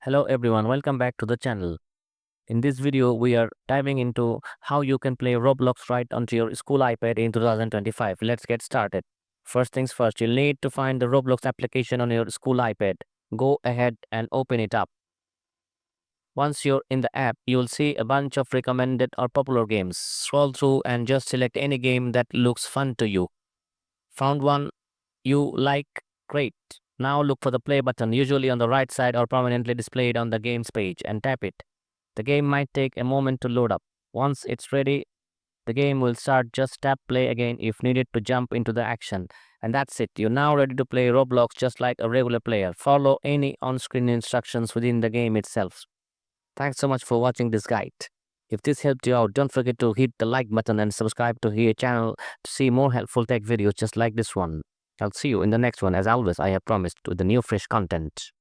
Hello everyone, welcome back to the channel. In this video, we are diving into how you can play Roblox right onto your school iPad in 2025. Let's get started. First things first, you'll need to find the Roblox application on your school iPad. Go ahead and open it up. Once you're in the app, you'll see a bunch of recommended or popular games. Scroll through and just select any game that looks fun to you. Found one you like? Great. Now look for the play button, usually on the right side or prominently displayed on the games page, and tap it. The game might take a moment to load up. Once it's ready, the game will start. Just tap play again if needed to jump into the action. And that's it. You're now ready to play Roblox just like a regular player. Follow any on-screen instructions within the game itself. Thanks so much for watching this guide. If this helped you out, don't forget to hit the like button and subscribe to our channel to see more helpful tech videos just like this one. I'll see you in the next one. As always, I have promised with the new fresh content.